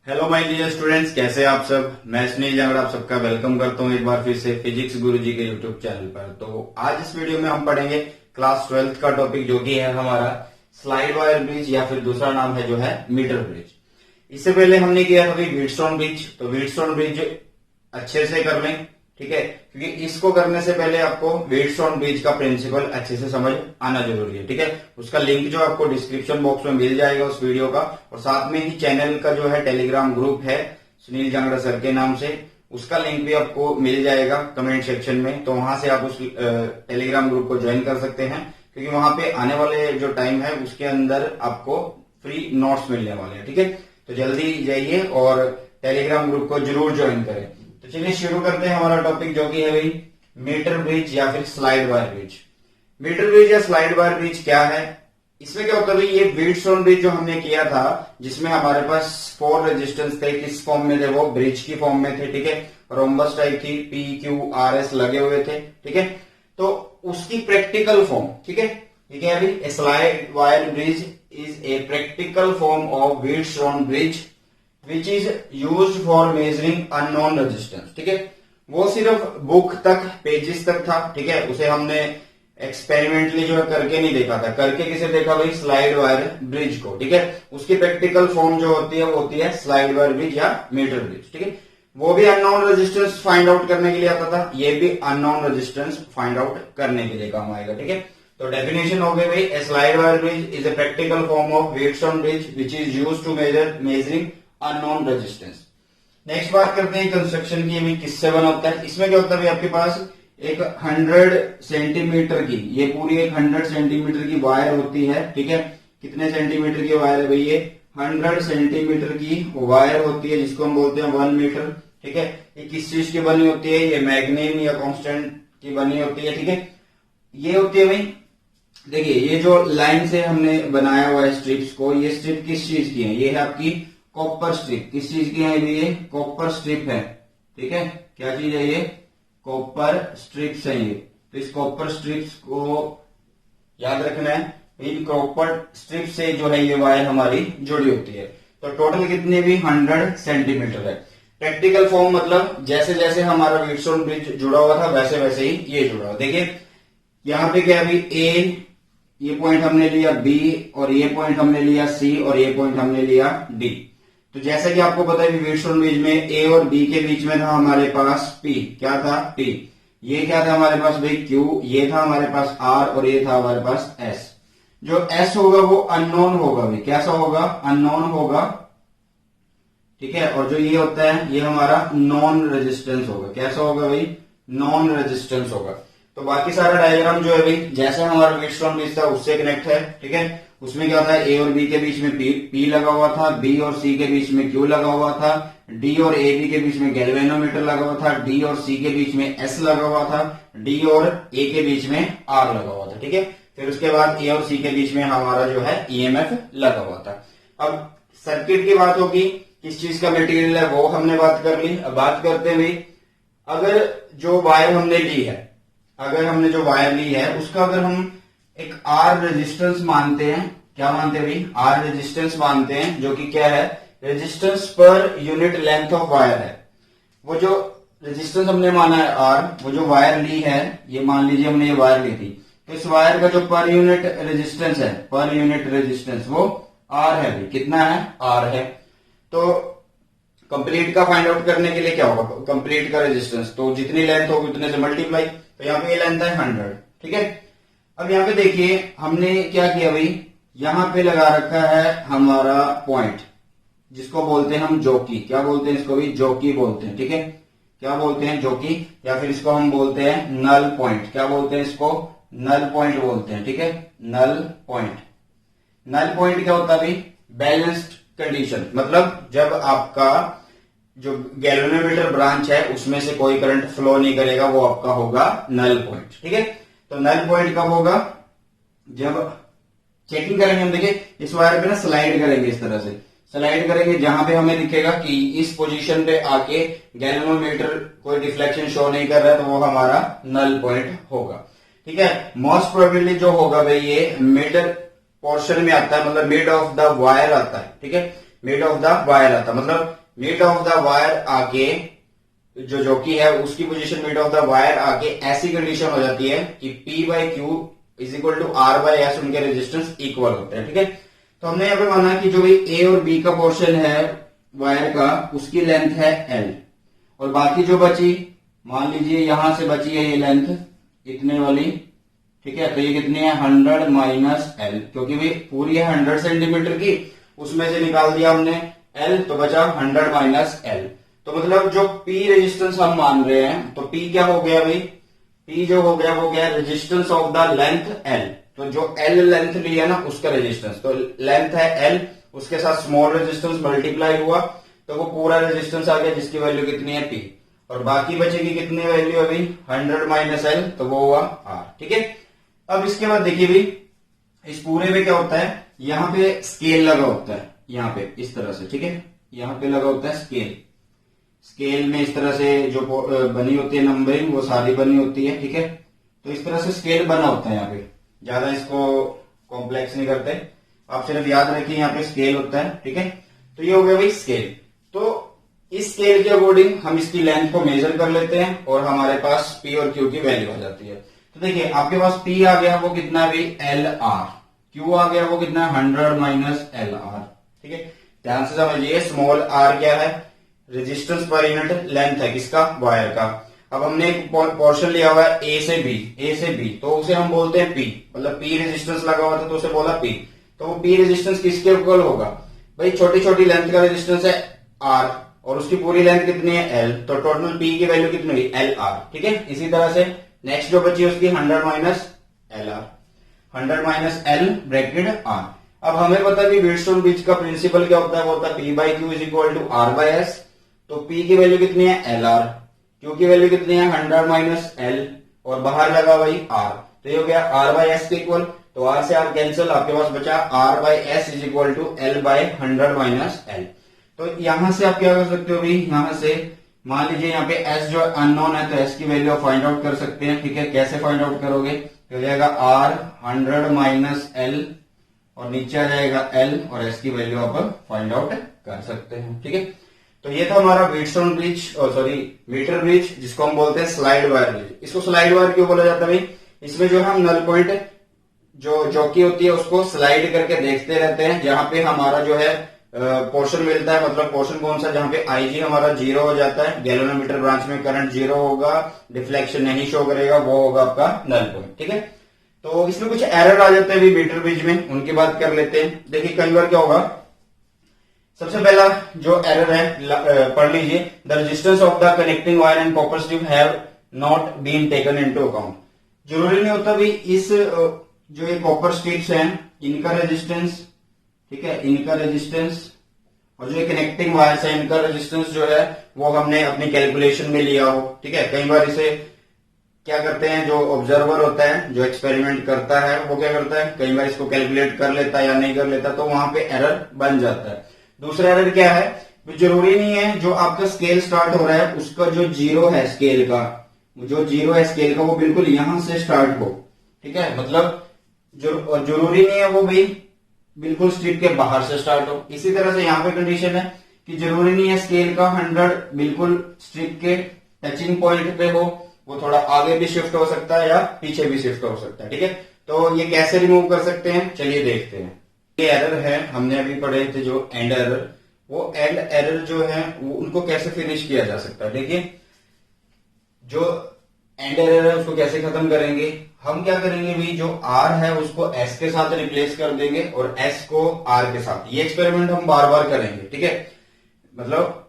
Hello my dear students, कैसे आप सब। मैं सुनील जांगड़ा आप सबका वेलकम करता हूं एक बार फिर से फिजिक्स गुरुजी के यूट्यूब चैनल पर। तो आज इस वीडियो में हम पढ़ेंगे क्लास 12th का टॉपिक जो कि है हमारा स्लाइड वायर ब्रिज या फिर दूसरा नाम है जो है मीटर ब्रिज। इससे पहले हमने किया था व्हीटस्टोन ब्रिज, तो व्हीटस्टोन ब्रिज अच्छे से कर लें, ठीक है, क्योंकि इसको करने से पहले आपको व्हीटस्टोन ब्रिज का प्रिंसिपल अच्छे से समझ आना जरूरी है, ठीक है। उसका लिंक जो आपको डिस्क्रिप्शन बॉक्स में मिल जाएगा उस वीडियो का, और साथ में ही चैनल का जो है टेलीग्राम ग्रुप है सुनील जांगड़ा सर के नाम से, उसका लिंक भी आपको मिल जाएगा कमेंट सेक्शन में। तो वहां से आप उस टेलीग्राम ग्रुप को ज्वाइन कर सकते हैं, क्योंकि वहां पे आने वाले जो टाइम है उसके अंदर आपको फ्री नोट्स मिलने वाले हैं, ठीक है। तो जल्दी जाइए और टेलीग्राम ग्रुप को जरूर ज्वाइन करें। तो चलिए शुरू करते हैं हमारा टॉपिक जो कि है भाई मीटर ब्रिज या फिर slide wire bridge. Metre bridge या स्लाइड वायर ब्रिज क्या है, इसमें क्या होता है भाई, ये व्हीटस्टोन ब्रिज जो हमने किया था जिसमें हमारे पास 4 रेजिस्टेंस थे, किस फॉर्म में थे, वो ब्रिज की फॉर्म में थे, ठीक है। रोम्बस टाइप थी, पी क्यू आर एस लगे हुए थे, ठीक है। तो उसकी प्रैक्टिकल फॉर्म, ठीक है, ये क्या है भाई, a slide wire bridge is a practical form of Wheatstone bridge which is use for measuring unknown resistance, ठीक है। वो सिर्फ बुक तक, पेजेस तक था, ठीक है। उसे हमने एक्सपेरिमेंटली जो है करके नहीं देखा था। करके किसे देखा भाई, स्लाइड वायर ब्रिज को, ठीक है। उसकी प्रैक्टिकल फॉर्म जो होती है वो होती है स्लाइड वायर ब्रिज या मीटर ब्रिज, ठीक है। वो भी अननोन रेजिस्टेंस फाइंड आउट करने के लिए आता था, ये भी अननोन रेजिस्टेंस फाइंड आउट करने के लिए काम आएगा, ठीक है। तो डेफिनेशन हो गई भाई, a slide wire bridge is a practical form of Wheatstone bridge which is use to measuring unknown resistance. Next बात करते हैं कंस्ट्रक्शन की, अभी किससे बना होता है। इसमें क्या होता है, आपके पास एक 100 सेंटीमीटर की, ये पूरी एक 100 सेंटीमीटर की वायर होती है, ठीक है। कितने सेंटीमीटर की वायर है भाई, ये 100 सेंटीमीटर की वायर होती है, जिसको हम बोलते हैं 1 मीटर, ठीक है। ये किस चीज की बनी होती है, ये मैग्नीम या कांस्टेंट की बनी होती है, ठीक है। ये होती है भाई, देखिए ये जो लाइन से हमने बनाया हुआ है स्ट्रिप्स को, ये स्ट्रिप किस चीज की है, ये है आपकी कॉपर स्ट्रिप। किस चीज की है ये, कॉपर स्ट्रिप है, ठीक है। क्या चीज है ये, कॉपर स्ट्रिप्स है ये। तो इस कॉपर स्ट्रिप्स को याद रखना है, इन कॉपर स्ट्रिप से जो है ये वायर हमारी जुड़ी होती है। तो टोटल कितनी भी 100 सेंटीमीटर है। प्रैक्टिकल फॉर्म मतलब जैसे जैसे हमारा व्हीटस्टोन ब्रिज जुड़ा हुआ था वैसे वैसे ही ये जुड़ा हुआ। देखिए यहाँ पे क्या है, ए ये पॉइंट हमने लिया, बी और ये पॉइंट हमने लिया, सी और ये पॉइंट हमने लिया, डी। तो जैसा कि आपको पता है व्हीटस्टोन ब्रिज में ए और बी के बीच में था हमारे पास पी, क्या था, पी। ये क्या था हमारे पास भाई, क्यू। ये था हमारे पास आर और ये था हमारे पास एस। जो एस होगा वो अननोन होगा भाई, कैसा होगा, अननोन होगा, ठीक है। और जो ये होता है ये हमारा नॉन रेजिस्टेंस होगा, कैसा होगा भाई, नॉन रेजिस्टेंस होगा। तो बाकी सारा डायग्राम जो है भाई जैसे हमारा व्हीटस्टोन ब्रिज था उससे कनेक्ट है, ठीक है। उसमें क्या था, ए और बी के बीच में पी लगा हुआ था, बी और सी के बीच में क्यू लगा हुआ था, डी और ए बी के बीच में गैल्वेनोमीटर लगा हुआ था, डी और सी के बीच में एस लगा हुआ था, डी और ए के बीच में आर लगा हुआ था, ठीक है। फिर उसके बाद ए और सी के बीच में हमारा जो है ईएमएफ लगा हुआ था। अब सर्किट की बात होगी, किस चीज का मटेरियल है वो हमने बात कर ली। अब बात करते हैं भाई, अगर जो वायर हमने ली है, अगर हमने जो वायर ली है उसका अगर हम एक आर रेजिस्टेंस मानते हैं, क्या मानते हैं भाई, आर रेजिस्टेंस मानते हैं, जो कि क्या है, resistance per unit length of wire है। वो जो रेजिस्टेंस हमने माना है आर, वो जो वायर ली है, ये मान लीजिए हमने ये वायर ली थी, तो इस वायर का जो पर यूनिट रेजिस्टेंस है, पर यूनिट रेजिस्टेंस वो आर है भाई, कितना है, आर है। तो कंप्लीट का फाइंड आउट करने के लिए क्या होगा, कंप्लीट का रेजिस्टेंस, तो जितनी लेंथ होगी उतने से मल्टीप्लाई। तो यहाँ पे ये लेंथ है 100, ठीक है। अब यहाँ पे देखिए हमने क्या किया भाई, यहाँ पे लगा रखा है हमारा पॉइंट, जिसको बोलते हैं हम जॉकी, क्या बोलते हैं इसको भी, जॉकी बोलते हैं, ठीक है। क्या बोलते हैं, जॉकी, या फिर इसको हम बोलते हैं नल पॉइंट, क्या बोलते हैं इसको, नल पॉइंट बोलते हैं, ठीक है, नल पॉइंट। नल पॉइंट क्या होता है भाई, बैलेंस्ड कंडीशन, मतलब जब आपका जो गैल्वेनोमीटर ब्रांच है उसमें से कोई करंट फ्लो नहीं करेगा, वो आपका होगा नल पॉइंट, ठीक है। तो नल पॉइंट कब होगा, जब चेकिंग करेंगे हम, देखिए इस वायर पे ना स्लाइड करेंगे, इस तरह से स्लाइड करेंगे, जहां पे हमें दिखेगा कि इस पोजीशन पे आके गैल्वेनोमीटर कोई डिफ्लेक्शन शो नहीं कर रहा है, तो वो हमारा नल पॉइंट होगा, ठीक है। मोस्ट प्रोबेबली जो होगा भाई ये मिड पोर्शन में आता है, मतलब मिड ऑफ द वायर आता है, ठीक है। मिड ऑफ द वायर आता, मतलब मिड ऑफ द वायर आके जो जॉकी है उसकी position mid of the wire आके ऐसी कंडीशन हो जाती है कि P by Q is equal to R by S, उनके रेजिस्टेंस इक्वल होते हैं। ठीक है, तो हमने यहाँ पे माना कि जो भी ए और बी का पोर्शन है वायर का उसकी लेंथ है L, और बाकी जो बची मान लीजिए यहां से बची है ये लेंथ इतने वाली। ठीक है, तो ये कितनी है 100 माइनस L, क्योंकि भाई पूरी है 100 सेंटीमीटर की, उसमें से निकाल दिया हमने L तो बचा 100 माइनस L। तो मतलब जो P रेजिस्टेंस हम मान रहे हैं तो P क्या हो गया भाई, P जो हो गया वो क्या, resistance of the length L। तो जो L लेंथ ली है ना उसका रेजिस्टेंस, तो लेंथ है L, उसके साथ स्मॉल रेजिस्टेंस मल्टीप्लाई हुआ तो वो पूरा रेजिस्टेंस आ गया जिसकी वैल्यू कितनी है P, और बाकी बचेगी कितनी वैल्यू अभी 100 माइनस L, तो वो हुआ R। ठीक है, अब इसके बाद देखिए भाई इस पूरे में क्या होता है, यहाँ पे स्केल लगा होता है, यहाँ पे इस तरह से। ठीक है, यहाँ पे लगा होता है स्केल, स्केल में इस तरह से जो बनी होती है नंबरिंग वो सारी बनी होती है। ठीक है, तो इस तरह से स्केल बना होता है यहाँ पे, ज्यादा इसको कॉम्प्लेक्स नहीं करते, आप सिर्फ याद रखिए यहाँ पे स्केल होता है। ठीक है, तो ये हो गया भाई स्केल। तो इस स्केल के अकॉर्डिंग हम इसकी लेंथ को मेजर कर लेते हैं और हमारे पास P और Q की वैल्यू आ जाती है। तो देखिए आपके पास P आ गया वो कितना है भाई LR, Q आ गया वो कितना है 100 माइनस LR। ठीक है, ध्यान से समझिए, स्मॉल r क्या है, रेजिस्टेंस पर यूनिट लेंथ है किसका, वायर का। अब हमने एक पोर्शन लिया हुआ है A से B, तो उसे हम बोलते हैं P, मतलब P रेजिस्टेंस लगा हुआ था तो उसे बोला P। तो वो P रेजिस्टेंस किसके इक्वल होगा भाई, छोटी छोटी लेंथ का रेजिस्टेंस है R और उसकी पूरी लेंथ कितनी है L, तो टोटल P की वैल्यू कितनी हुई LR। ठीक है, इसी तरह से नेक्स्ट जो बची है उसकी 100 minus LR, 100 minus L bracket R। अब हमें पता है कि व्हीटस्टोन ब्रिज का प्रिंसिपल क्या होता है, वो होता है P by Q is equal to R by S. तो P की वैल्यू कितनी है LR, Q की वैल्यू कितनी है 100 माइनस L, और बाहर लगा भाई R, तो ये हो गया R बाई एस के इक्वल। तो R से R कैंसिल, आपके पास बचा R by S is equal to L by 100 minus L। तो यहां से आप क्या कर सकते हो भाई, यहां से मान लीजिए यहाँ पे S जो अननोन है तो S की वैल्यू आप फाइंड आउट कर सकते हैं। ठीक है, कैसे फाइंड आउट करोगे, तो हो जाएगा R 100 माइनस L और नीचे आ जाएगा L और S की वैल्यू आप फाइंड आउट कर सकते हैं। ठीक है, तो ये था हमारा व्हीटस्टोन ब्रिज, मीटर ब्रिज, जिसको हम बोलते हैं स्लाइड वायर ब्रिज। इसको स्लाइड वायर क्यों बोला जाता है भाई, इसमें जो हम नल पॉइंट जो जॉकी होती है उसको स्लाइड करके देखते रहते हैं, जहां पे हमारा जो है पोर्शन मिलता है, मतलब पोर्शन कौन सा, जहां पे IG हमारा 0 हो जाता है, गैल्वेनोमीटर ब्रांच में करंट 0 होगा, डिफ्लेक्शन नहीं शो करेगा, वो होगा आपका नल पॉइंट। ठीक है, तो इसमें कुछ एरर आ जाते हैं भी मीटर ब्रिज में, उनकी बात कर लेते हैं। देखिए कई बार क्या होगा, सबसे पहला जो एरर है पढ़ लीजिए, the resistance of the connecting wire and copper strip have not been taken into account. जरूरी नहीं होता भी इस जो ये कॉपर स्ट्रिप्स हैं इनका रेजिस्टेंस, ठीक है, इनका रेजिस्टेंस और जो कनेक्टिंग वायर्स है इनका रेजिस्टेंस जो है वो हमने अपनी कैलकुलेशन में लिया हो। ठीक है, कई बार इसे क्या करते हैं, जो ऑब्जर्वर होता है जो एक्सपेरिमेंट करता है वो क्या करता है, कई बार इसको कैलकुलेट कर लेता है या नहीं कर लेता, तो वहां पे एरर बन जाता है। दूसरा एरर क्या है, जरूरी नहीं है जो आपका स्केल स्टार्ट हो रहा है उसका जो 0 है स्केल का, जो 0 है स्केल का वो बिल्कुल यहां से स्टार्ट हो। ठीक है, मतलब जरूरी नहीं है वो भी बिल्कुल स्ट्रिप के बाहर से स्टार्ट हो। इसी तरह से यहाँ पे कंडीशन है कि जरूरी नहीं है स्केल का 100 बिल्कुल स्ट्रिप के टचिंग पॉइंट पे हो, वो थोड़ा आगे भी शिफ्ट हो सकता है या पीछे भी शिफ्ट हो सकता है। ठीक है, तो ये कैसे रिमूव कर सकते हैं, चलिए देखते हैं। ये एरर है, हमने अभी पढ़े थे जो एंड एरर, वो एंड एरर जो है वो उनको कैसे फिनिश किया जा सकता है। देखिए जो एंड एरर है उसको कैसे खत्म करेंगे, हम क्या करेंगे भी, जो R है उसको S के साथ रिप्लेस कर देंगे और S को R के साथ। ये एक्सपेरिमेंट हम बार बार करेंगे। ठीक है, मतलब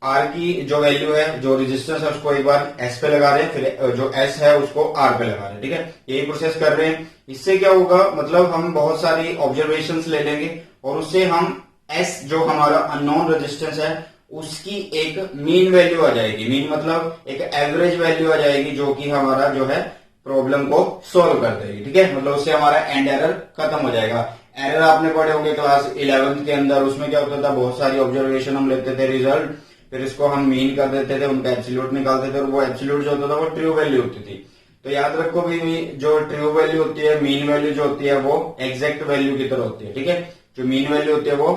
R की जो वैल्यू है, जो रेजिस्टेंस है उसको एक बार S पे लगा रहे हैं, फिर जो S है उसको R पे लगा रहे हैं। ठीक है, यही प्रोसेस कर रहे हैं। इससे क्या होगा, मतलब हम बहुत सारी ऑब्जर्वेशंस ले लेंगे और उससे हम S जो हमारा अननोन रेजिस्टेंस है उसकी एक मीन वैल्यू आ जाएगी। मीन मतलब एक एवरेज वैल्यू आ जाएगी जो कि हमारा जो है प्रॉब्लम को सोल्व कर देगी। ठीक है, मतलब उससे हमारा एंड एरर खत्म हो जाएगा। एरर आपने पढ़े होंगे क्लास 11th के अंदर, उसमें क्या होता था, बहुत सारी ऑब्जर्वेशन हम लेते थे रिजल्ट, फिर इसको हम मीन कर देते थे, उनका एब्सोल्यूट निकालते थे और वो एब्सोल्यूट जो होता था वो ट्रू वैल्यू होती थी। तो याद रखो भी जो ट्रू वैल्यू होती है, मीन वैल्यू जो होती है वो एग्जैक्ट वैल्यू की तरह होती है। ठीक है, जो मीन वैल्यू होती है वो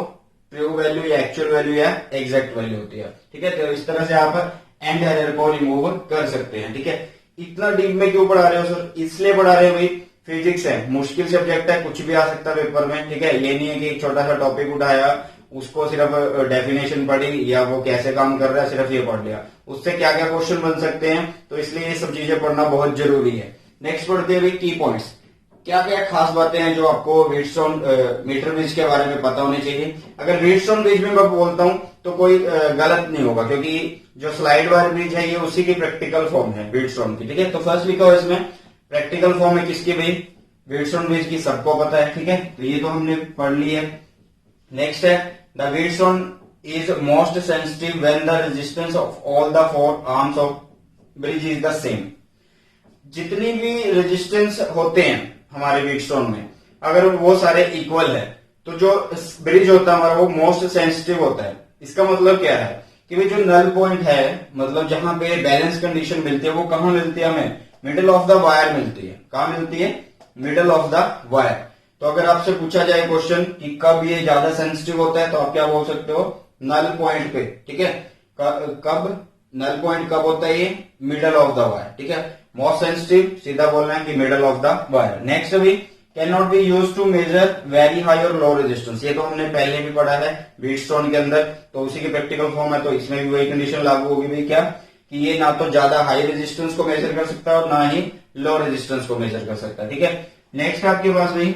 ट्रू वैल्यू या एक्चुअल वैल्यू या एग्जैक्ट वैल्यू होती है। ठीक है, तो इस तरह से आप एंड एरर को रिमूव कर सकते हैं। ठीक है, इतना डीप में क्यों पढ़ा रहे हो सर? इसलिए पढ़ा रहे हो भाई, फिजिक्स है, मुश्किल सब्जेक्ट है, कुछ भी आ सकता है पेपर में। ठीक है, ये नहीं है कि एक छोटा सा टॉपिक उठाया, उसको सिर्फ डेफिनेशन पढ़ी या वो कैसे काम कर रहा है सिर्फ ये पढ़ लिया, उससे क्या क्या क्वेश्चन बन सकते हैं। तो इसलिए ये सब चीजें पढ़ना बहुत जरूरी है। नेक्स्ट पढ़ते हैं की पॉइंट्स। क्या क्या खास बातें हैं जो आपको व्हीटस्टोन मीटर ब्रिज के बारे में पता होनी चाहिए। अगर व्हीटस्टोन ब्रिज में मैं बोलता हूं तो कोई गलत नहीं होगा, क्योंकि जो स्लाइड वायर ब्रिज है ये उसी की प्रैक्टिकल फॉर्म है व्हीटस्टोन की। ठीक है, तो फर्स्ट लिखा हुआ इसमें प्रैक्टिकल फॉर्म है किसकी भाई? व्हीटस्टोन ब्रिज की, सबको पता है। ठीक है, तो ये तो हमने पढ़ ली है। नेक्स्ट है the Wheatstone is most sensitive when the resistance of all the four arms of bridge is the same. जितनी भी रेजिस्टेंस होते हैं हमारे व्हीटस्टोन में, अगर वो सारे इक्वल है तो जो ब्रिज होता है हमारा वो मोस्ट सेंसिटिव होता है। इसका मतलब क्या है कि भाई जो नल पॉइंट है, मतलब जहां पे बैलेंस कंडीशन मिलती है, वो कहां मिलती है? हमें मिडल ऑफ द वायर मिलती है। कहां मिलती है? Middle of the wire. तो अगर आपसे पूछा जाए क्वेश्चन कि कब ये ज्यादा सेंसिटिव होता है, तो आप क्या बोल सकते हो? नल पॉइंट पे। ठीक है, कब नल पॉइंट कब होता है? ये मिडल ऑफ द वायर। ठीक है, मोस्ट सेंसिटिव सीधा बोलना है कि middle of the wire. Next अभी can not be use to measure very high और लो रेजिस्टेंस। ये तो हमने पहले भी पढ़ा है व्हीटस्टोन के अंदर, तो उसी की प्रैक्टिकल फॉर्म है, तो इसमें भी वही कंडीशन लागू होगी भाई, क्या कि ये ना तो ज्यादा हाई रेजिस्टेंस को मेजर कर सकता है और ना ही लो रेजिस्टेंस को मेजर कर सकता है। ठीक है, नेक्स्ट आपके पास भाई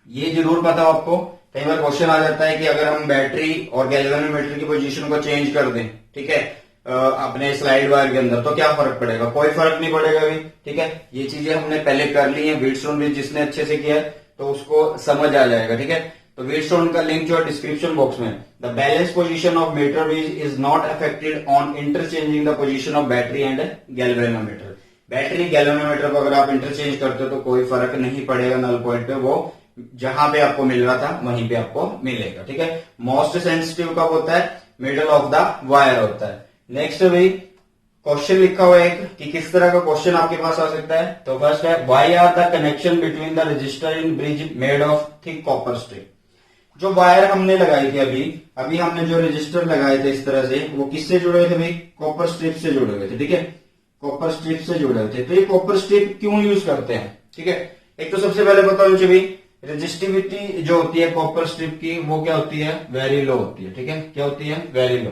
ये जरूर पता हो आपको, कई बार क्वेश्चन आ जाता है कि अगर हम बैटरी और गैल्वेनोमीटर की पोजीशन को चेंज कर दें, ठीक है, अपने स्लाइड वायर के अंदर, तो क्या फर्क पड़ेगा? कोई फर्क नहीं पड़ेगा भी। ठीक है, ये चीजें हमने पहले कर ली है व्हीटस्टोन ब्रिज, जिसने अच्छे से किया है तो उसको समझ आ जाएगा। ठीक है, तो व्हीटस्टोन का लिंक जो है डिस्क्रिप्शन बॉक्स में। The balance position of metre bridge is not affected on interchanging the position of battery and galvanometer. Battery galvanometer को अगर आप इंटरचेंज करते हो तो कोई फर्क नहीं पड़ेगा नल पॉइंट पे, वो जहां पे आपको मिल रहा था वहीं पे आपको मिलेगा। ठीक है, मोस्ट सेंसिटिव कब होता है? मिडल ऑफ द वायर होता है। नेक्स्ट भाई क्वेश्चन लिखा हुआ है कि किस तरह का क्वेश्चन आपके पास आ सकता है। तो फर्स्ट है why are the connection between the register in bridge made of thick copper strip. जो वायर हमने लगाई थी अभी हमने जो रजिस्टर लगाए थे इस तरह से, वो किससे जुड़े हुए थे भाई? कॉपर स्ट्रिप से जुड़े हुए थे। ठीक है, कॉपर स्ट्रिप से जुड़े हुए थे। तो ये कॉपर स्ट्रिप क्यों यूज करते हैं? ठीक है, एक तो सबसे पहले बताओ भाई रेजिस्टिविटी जो होती है कॉपर स्ट्रिप की, वो क्या होती है? वेरी लो होती है। ठीक है, क्या होती है? Very low.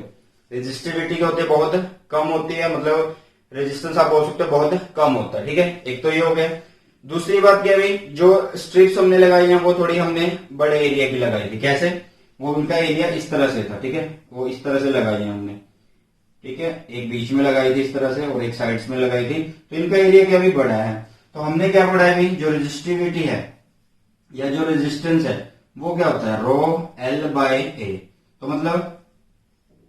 रेजिस्टिविटी क्या होती है? बहुत कम होती है, मतलब रेजिस्टेंस आप बोल सकते हो बहुत कम होता है। ठीक है, एक तो ये हो गया। दूसरी बात क्या भाई, जो स्ट्रिप्स हमने लगाई है वो थोड़ी हमने बड़े एरिया की लगाई थी। कैसे? वो उनका एरिया इस तरह से था। ठीक है, वो इस तरह से लगाई है हमने। ठीक है, एक बीच में लगाई थी इस तरह से और एक साइड्स में लगाई थी, तो इनका एरिया क्या भी बड़ा है। तो हमने क्या पढ़ा है भाई, जो रेजिस्टिविटी है या जो रेजिस्टेंस है वो क्या होता है? रो एल बाय ए। तो मतलब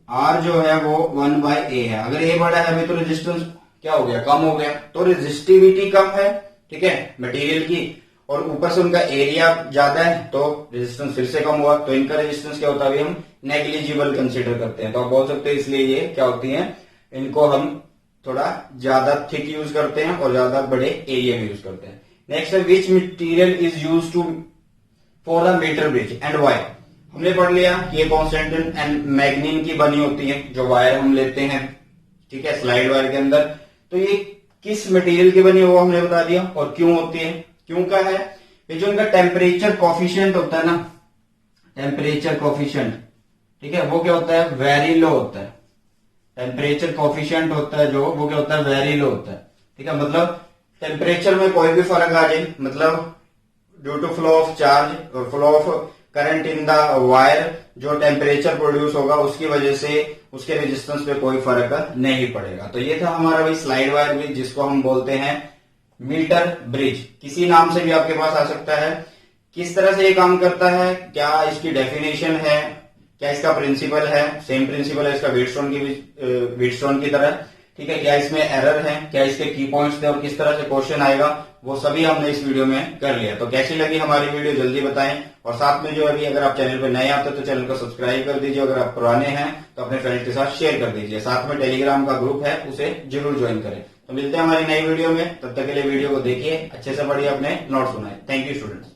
आर जो है वो 1/a है। अगर ए बड़ा है भाई तो रेजिस्टेंस क्या हो गया? कम हो गया। तो रेजिस्टिविटी कम है, ठीक है, मटेरियल की, और ऊपर से उनका एरिया ज्यादा है तो रेजिस्टेंस फिर से कम हुआ। तो इनका रेजिस्टेंस क्या होता है? हम नेग्लिजिबल कंसीडर करते हैं। तो आप बोल सकते हैं इसलिए ये क्या होती है, इनको हम थोड़ा ज्यादा थिक यूज करते हैं और ज्यादा बड़े एरिया में यूज करते हैं। नेक्स्ट है which material is use to for the metre bridge and why. हमने पढ़ लिया कि ये कॉन्स्टेंटिन एंड मैग्नीन की बनी होती है जो वायर हम लेते हैं, ठीक है, स्लाइड वायर के अंदर। तो ये किस मटेरियल की बनी है वो हमने बता दिया, और क्यों होती है, क्यों का है, ये जो इनका टेम्परेचर कॉफिशिएंट होता है ना, टेम्परेचर कॉफिशिएंट, ठीक है, वो क्या होता है? वेरी लो होता है। टेम्परेचर कॉफिशिएंट होता है जो, वो क्या होता है? वेरी लो होता है। ठीक है, मतलब टेम्परेचर में कोई भी फर्क आ जाए, मतलब due to flow of charge और flow of current in the wire, जो टेम्परेचर प्रोड्यूस होगा उसकी वजह से उसके रेजिस्टेंस पे कोई फर्क नहीं पड़ेगा। तो ये था हमारा भाई स्लाइड वायर ब्रिज, जिसको हम बोलते हैं मीटर ब्रिज। किसी नाम से भी आपके पास आ सकता है। किस तरह से ये काम करता है, क्या इसकी डेफिनेशन है, क्या इसका प्रिंसिपल है? सेम प्रिंसिपल है इसका व्हीटस्टोन की तरह। ठीक है, क्या इसमें एरर है, क्या इसके की पॉइंट्स थे और किस तरह से क्वेश्चन आएगा, वो सभी हमने इस वीडियो में कर लिया। तो कैसी लगी हमारी वीडियो जल्दी बताएं, और साथ में जो अभी अगर आप चैनल पर नए आते तो चैनल को सब्सक्राइब कर दीजिए, अगर आप पुराने हैं तो अपने फ्रेंड्स के साथ शेयर कर दीजिए। साथ में टेलीग्राम का ग्रुप है, उसे जरूर ज्वाइन करें। तो मिलते हैं हमारी नई वीडियो में, तब तक के लिए वीडियो को देखिए, अच्छे से पढ़िए, अपने नोट्स बनाए। Thank you students.